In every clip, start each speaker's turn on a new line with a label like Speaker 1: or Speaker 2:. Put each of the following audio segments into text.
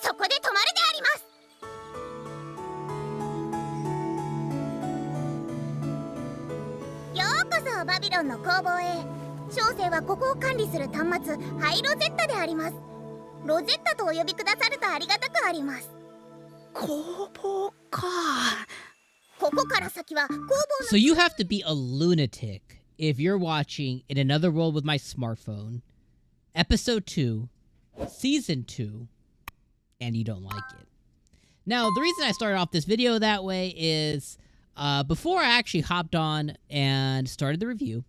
Speaker 1: そこで止まるであります。ようこそバビロンの工房へ。小生はここを管理する端末ハイロゼッタであります。ロゼッタとお呼びくださるとありがたくあります。
Speaker 2: 工房か。
Speaker 1: ここから先は工房の。
Speaker 3: So you have to be a lunatic if you're watching In Another World with My Smartphone, Episode 2, Season 2, and you don't like it. Now, the reason I started off this video that way is before I actually hopped on and started the review,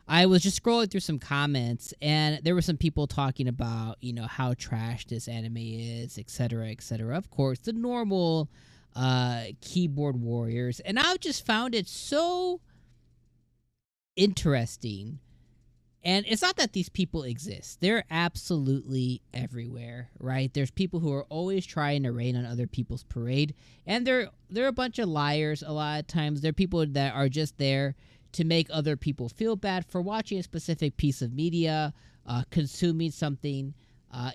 Speaker 3: I was just scrolling through some comments, and there were some people talking about, you know, how trash this anime is, etc., etc. Of course, the normal keyboard warriors. And I just found it so interesting. And it's not that these people exist. They're absolutely everywhere, right? There's people who are always trying to rain on other people's parade. And they're a bunch of liars a lot of times. They're people that are just there to make other people feel bad for watching a specific piece of media, consuming something,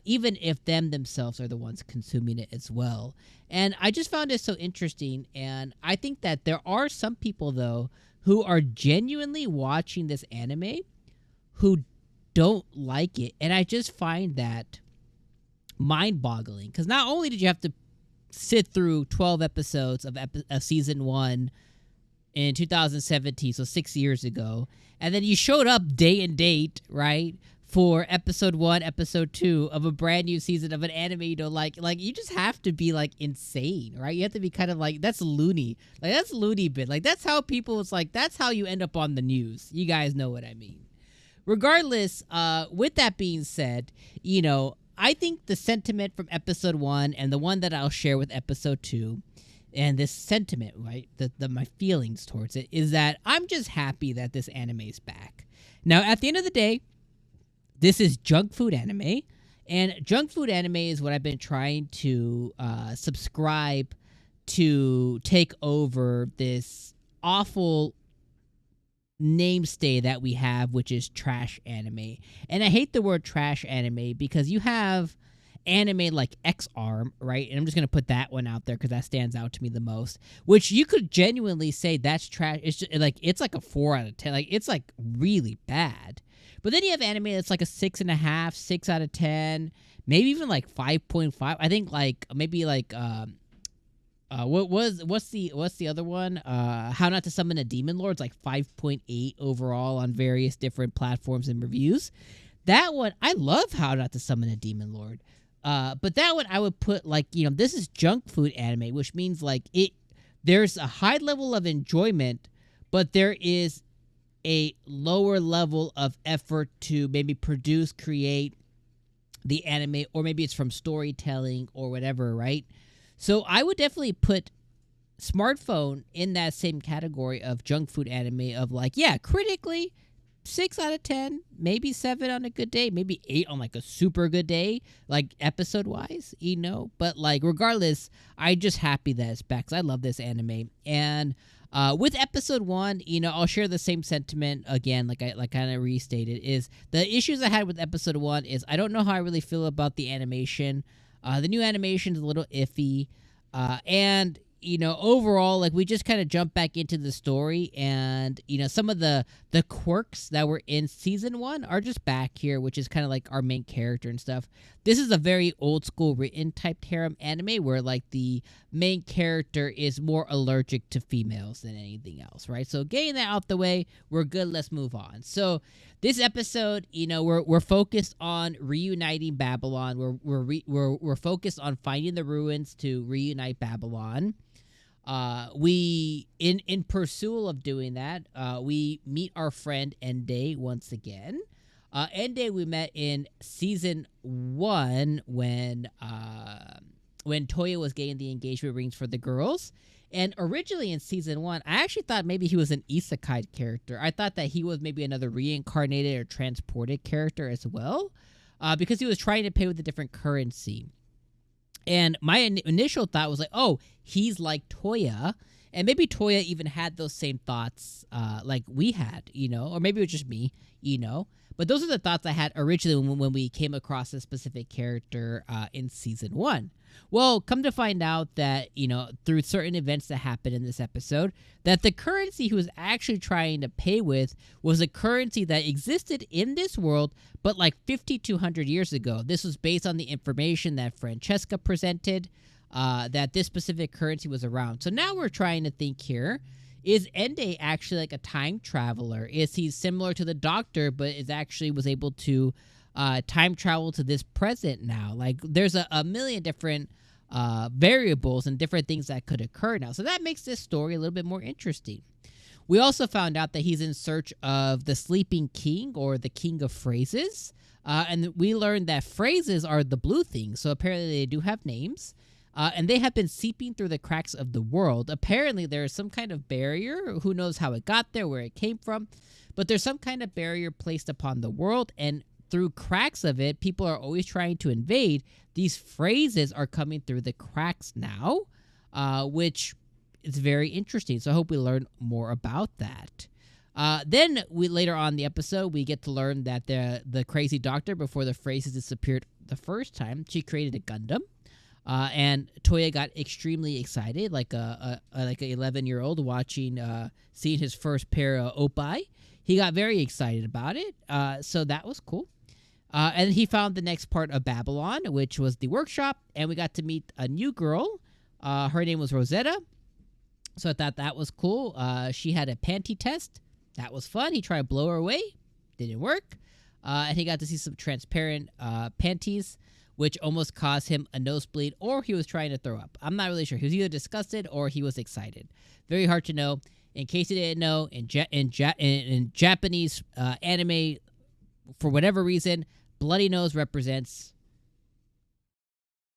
Speaker 3: even if them themselves are the ones consuming it as well. And I just found it so interesting, and I think that there are some people, though, who are genuinely watching this anime who don't like it, and I just find that mind-boggling, because not only did you have to sit through 12 episodes of Season 1 in 2017, so 6 years ago, and then you showed up day and date, right, for Episode 1, Episode 2 of a brand new season of an anime you don't like you just have to be, like, insane, right? You have to be kind of like, that's loony. Like, that's loony bit. Like, that's how people, it's like, that's how you end up on the news. You guys know what I mean. Regardless, with that being said, you know, I think the sentiment from Episode 1 and the one that I'll share with Episode 2, and this sentiment, right, my feelings towards it, is that I'm just happy that this anime is back. Now, at the end of the day, this is junk food anime, and junk food anime is what I've been trying to subscribe to take over this awful namestay that we have, which is trash anime. And I hate the word trash anime because you have anime like X-Arm, right? And I'm just going to put that one out there because that stands out to me the most, which you could genuinely say that's trash. It's just it's like a 4 out of 10. Like, it's like really bad. But then you have anime that's like a 6.5, 6 out of 10, maybe even like 5.5. I think like maybe like what's the other one? How Not to Summon a Demon Lord. It's like 5.8 overall on various different platforms and reviews. That one, I love How Not to Summon a Demon Lord. But that one I would put like, you know, this is junk food anime, which means like there's a high level of enjoyment, but there is a lower level of effort to maybe produce, create the anime, or maybe it's from storytelling or whatever, right? So I would definitely put Smartphone in that same category of junk food anime of like, yeah, critically, 6 out of 10, maybe 7 on a good day, maybe 8 on like a super good day, like episode-wise, you know? But like, regardless, I'm just happy that it's back, because I love this anime. And with Episode 1, you know, I'll share the same sentiment again, like I kind of restated, is the issues I had with Episode 1 is I don't know how I really feel about the animation. The new animation is a little iffy, and, you know, overall, like, we just kind of jump back into the story, and, you know, some of the quirks that were in Season 1 are just back here, which is kind of like our main character and stuff. This is a very old-school written type harem anime where, like, the main character is more allergic to females than anything else, right? So getting that out the way, we're good, let's move on. So this episode, you know, we're focused on reuniting Babylon. We're focused on finding the ruins to reunite Babylon. We in pursuit of doing that, we meet our friend Ende once again. Ende we met in Season 1 when Touya was getting the engagement rings for the girls. And originally in Season 1, I actually thought maybe he was an Isekai character. I thought that he was maybe another reincarnated or transported character as well, because he was trying to pay with a different currency. And my initial thought was like, oh, he's like Touya. And maybe Toya even had those same thoughts like we had, or maybe it was just me, But those are the thoughts I had originally when we came across a specific character in season 1. Well, come to find out that, through certain events that happened in this episode, that the currency he was actually trying to pay with was a currency that existed in this world, but like 5,200 years ago. This was based on the information that Francesca presented, that this specific currency was around. So now we're trying to think here, is 𝐿𝐷 actually like a time traveler? Is he similar to the Doctor, but was able to time travel to this present now? Like, there's a million different variables and different things that could occur now. So that makes this story a little bit more interesting. We also found out that he's in search of the Sleeping King, or the King of Phrases. And we learned that phrases are the blue things. So apparently they do have names. And they have been seeping through the cracks of the world. Apparently there is some kind of barrier. Who knows how it got there, where it came from. But there's some kind of barrier placed upon the world. And through cracks of it, people are always trying to invade. These phrases are coming through the cracks now, which is very interesting. So I hope we learn more about that. Then later on in the episode, we get to learn that the crazy doctor, before the phrases disappeared the first time, she created a Gundam. And Touya got extremely excited, like a 11-year-old seeing his first pair of oppai. He got very excited about it. So that was cool. And he found the next part of Babylon, which was the workshop, and we got to meet a new girl. Her name was Rosetta. So I thought that was cool. She had a panty test. That was fun. He tried to blow her away. Didn't work. And he got to see some transparent panties, which almost caused him a nosebleed, or he was trying to throw up. I'm not really sure. He was either disgusted or he was excited. Very hard to know. In case you didn't know, in Japanese anime, for whatever reason, bloody nose represents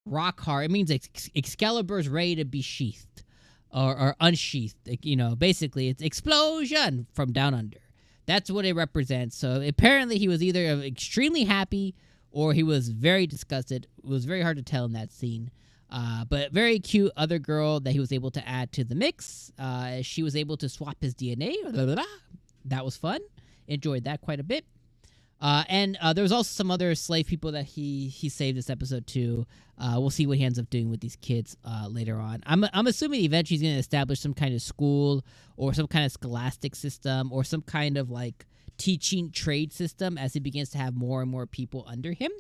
Speaker 3: rock hard. It means Excalibur's ready to be sheathed or unsheathed. Basically, it's explosion from down under. That's what it represents. So apparently he was either extremely happy or he was very disgusted. It was very hard to tell in that scene. But very cute other girl that he was able to add to the mix. She was able to swap his DNA. That was fun. Enjoyed that quite a bit. And there was also some other slave people that he saved this episode too. We'll see what he ends up doing with these kids later on. I'm assuming eventually he's going to establish some kind of school or some kind of scholastic system or some kind of like teaching trade system as he begins to have more and more people under him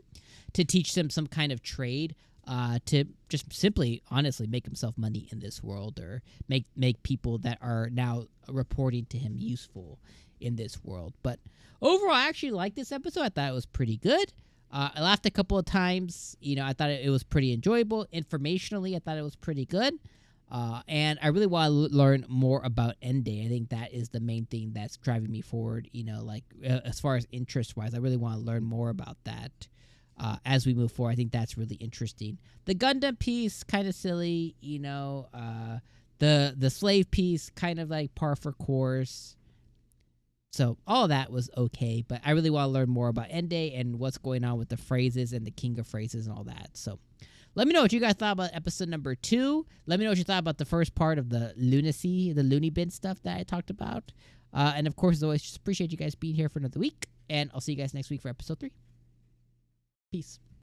Speaker 3: to teach them some kind of trade, to just simply, honestly, make himself money in this world, or make people that are now reporting to him useful in this world. But overall, I actually liked this episode. I thought it was pretty good. I laughed a couple of times. I thought it was pretty enjoyable. Informationally, I thought it was pretty good. And I really want to learn more about 𝐿𝐷. I think that is the main thing that's driving me forward, as far as interest-wise. I really want to learn more about that as we move forward. I think that's really interesting. The Gundam piece, kind of silly, the slave piece, kind of like par for course. So all of that was okay, but I really want to learn more about 𝐿𝐷 and what's going on with the phrases and the King of Phrases and all that. So let me know what you guys thought about episode number 2. Let me know what you thought about the first part of the lunacy, the loony bin stuff that I talked about. And of course, as always, just appreciate you guys being here for another week. And I'll see you guys next week for episode 3. Peace.